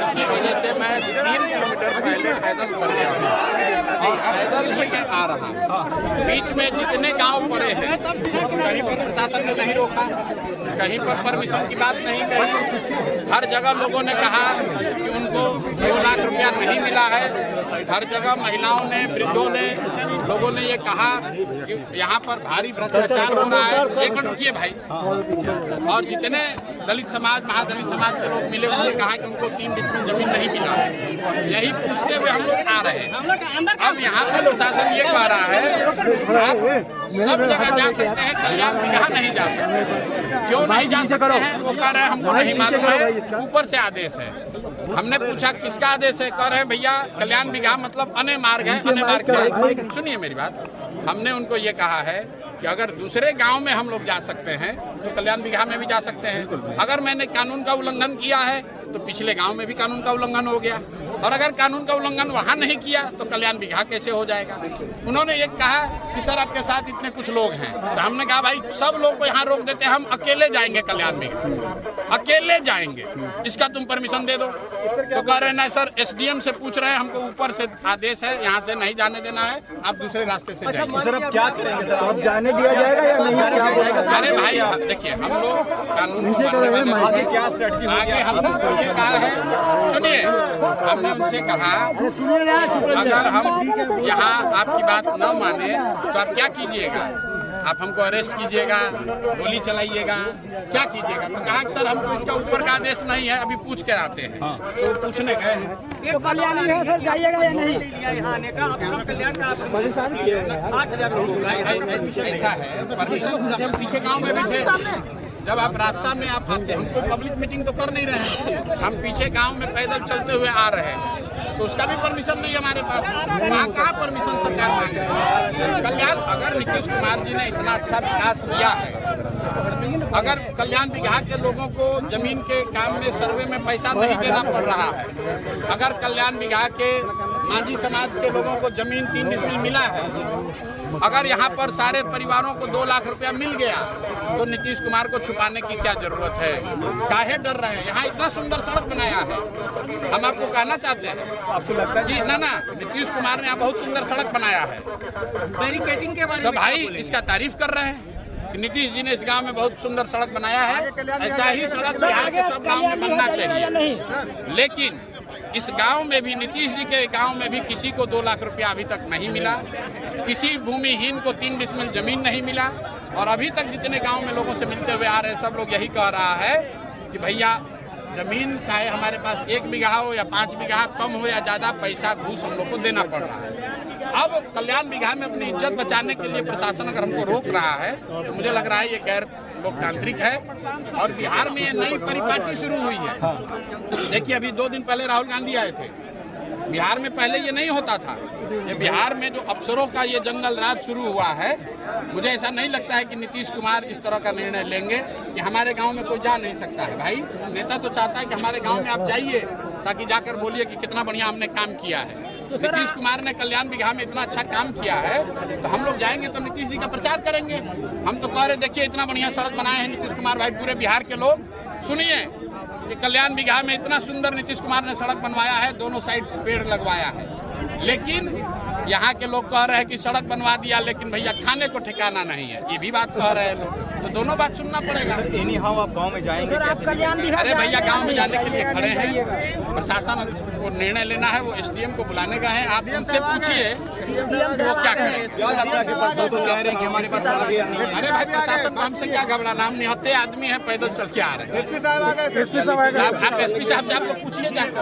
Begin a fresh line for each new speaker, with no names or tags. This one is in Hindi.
इसी वजह से मैं 3 किलोमीटर पहले पैदल पड़ गया और पैदल ही आ रहा हूँ। बीच में जितने गांव पड़े हैं कहीं पर प्रशासन ने नहीं रोका, कहीं पर परमिशन की बात नहीं कही। हर जगह लोगों ने कहा कि उनको 2 लाख रुपया नहीं मिला है। हर जगह महिलाओं ने, वृद्धों ने, लोगों ने ये कहा कि यहाँ पर भारी भ्रष्टाचार हो रहा है। एक मिनट रुकिए भाई। और जितने दलित समाज, महादलित समाज के लोग मिले, उन्होंने कहा कि उनको 3 डिसमिल जमीन नहीं मिला। यही पूछते हुए हम लोग आ रहे हैं। अब यहाँ पर प्रशासन ये कह रहा है आप सब जगह जा सकते हैं, कल्याण बिगहा नहीं जा सकते। क्यों नहीं जा सकते हैं? वो कह रहे हैं हमको नहीं मालूम है, ऊपर से आदेश है। हमने पूछा किसका आदेश है? कह रहे हैं भैया कल्याण बिगहा मतलब अन्य मार्ग है, अन्य मार्ग से। सुनिए मेरी बात, हमने उनको ये कहा है कि अगर दूसरे गांव में हम लोग जा सकते हैं तो कल्याण बिगहा में भी जा सकते हैं। अगर मैंने कानून का उल्लंघन किया है तो पिछले गांव में भी कानून का उल्लंघन हो गया, और अगर कानून का उल्लंघन वहां नहीं किया तो कल्याण बिगहा कैसे हो जाएगा? उन्होंने ये कहा कि सर आपके साथ इतने कुछ लोग हैं। तो हमने कहा भाई सब लोग को यहाँ रोक देते हैं, हम अकेले जाएंगे कल्याण बिगहा, अकेले जाएंगे, इसका तुम परमिशन दे दो। तो कह रहे ना सर एसडीएम से पूछ रहे हैं, हमको ऊपर से आदेश है, यहाँ से नहीं जाने देना है, आप दूसरे रास्ते से जाएंगे।
सर अब क्या करेंगे सर? अब जाने दिया जाएगा या नहीं?
अरे भाई देखिए हम लोग कानून को मानने वाले,
आगे क्या स्ट्रेटजी
आगे हमने ये कहा है, सुनिए हमने उनसे कहा अगर हम यहाँ आपकी बात न माने तो आप क्या कीजिएगा? आप हमको अरेस्ट कीजिएगा, गोली चलाइएगा, क्या कीजिएगा? तो कहा कि सर हमको इसका ऊपर का आदेश नहीं है, अभी पूछ के आते हैं। तो पूछने गए हैं
तो कल्याण है सर, जाइएगा या नहीं? कल्याण का 8,000
ऐसा है परमिशन। जब पीछे गांव में बैठे, जब आप रास्ता में आप आते हैं, हमको पब्लिक मीटिंग तो कर नहीं रहे हैं, हम पीछे गांव में पैदल चलते हुए आ रहे हैं, तो उसका भी परमिशन नहीं हमारे पास। कहाँ परमिशन सरकार मांगे? कल्याण अगर नीतीश कुमार जी ने इतना अच्छा विकास किया है, अगर कल्याण बिगहा के लोगों को जमीन के काम में सर्वे में पैसा नहीं देना पड़ रहा है, अगर कल्याण बिगहा के मांझी समाज के लोगों को जमीन 3 डिसमिल मिला है, अगर यहाँ पर सारे परिवारों को 2 लाख रुपया मिल गया, तो नीतीश कुमार को छुपाने की क्या जरूरत है? काहे डर रहे हैं? यहाँ इतना सुंदर सड़क बनाया है, हम आपको कहना चाहते हैं
आपको लगता है
जी ना नीतीश कुमार ने यहाँ बहुत सुंदर सड़क बनाया है,
बैरिकेडिंग के बारे
तो
में
भाई इसका तारीफ कर रहे हैं कि नीतीश जी ने इस गांव में बहुत सुंदर सड़क बनाया है। ऐसा ही सड़क बिहार के सब गांव में बनना चाहिए। लेकिन इस गांव में भी, नीतीश जी के गांव में भी किसी को 2 लाख रुपया अभी तक नहीं मिला, किसी भूमिहीन को 3 डिसमिल जमीन नहीं मिला, और अभी तक जितने गांव में लोगों से मिलते हुए आ रहे हैं सब लोग यही कह रहा है कि भैया जमीन चाहे हमारे पास 1 बीघा हो या 5 बीघा, कम हो या ज्यादा, पैसा घूस हम लोग को देना पड़ रहा है। अब कल्याण बिगहा में अपनी इज्जत बचाने के लिए प्रशासन अगर हमको रोक रहा है तो मुझे लग रहा है ये गैर लोकतांत्रिक है। और बिहार में ये नई परिपाटी शुरू हुई है। देखिए अभी 2 दिन पहले राहुल गांधी आए थे, बिहार में पहले ये नहीं होता था। ये बिहार में जो अफसरों का ये जंगल राज शुरू हुआ है, मुझे ऐसा नहीं लगता है कि नीतीश कुमार इस तरह का निर्णय लेंगे कि हमारे गांव में कोई जा नहीं सकता है। भाई नेता तो चाहता है कि हमारे गांव में आप जाइए, ताकि जाकर बोलिए कि कितना बढ़िया हमने काम किया है। नीतीश कुमार ने कल्याण बिगहा में इतना अच्छा काम किया है, तो हम लोग जाएंगे तो नीतीश जी का प्रचार करेंगे। हम तो कह रहे देखिए इतना बढ़िया सड़क बनाए हैं नीतीश कुमार भाई, पूरे बिहार के लोग सुनिए कि कल्याण बिगहा में इतना सुंदर नीतीश कुमार ने सड़क बनवाया है, दोनों साइड पेड़ लगवाया है। लेकिन यहाँ के लोग कह रहे हैं कि सड़क बनवा दिया, लेकिन भैया खाने को ठिकाना नहीं है, ये भी बात कह रहे हैं लोग। तो दोनों बात सुनना पड़ेगा।
एनी हाउ आप गाँव में जाएंगे?
अरे भैया गांव में जाने के लिए खड़े हैं, प्रशासन को निर्णय लेना है, वो एसडीएम को बुलाने गए हैं। आप उनसे पूछिए वो क्या करें।
हमारे पास
अरे भाई प्रशासन को हमसे क्या घबराना, हम निहत्ते आदमी हैं, पैदल चल के आ रहे हैं। आप एसपी साहब से आप लोग पूछिए जाकर।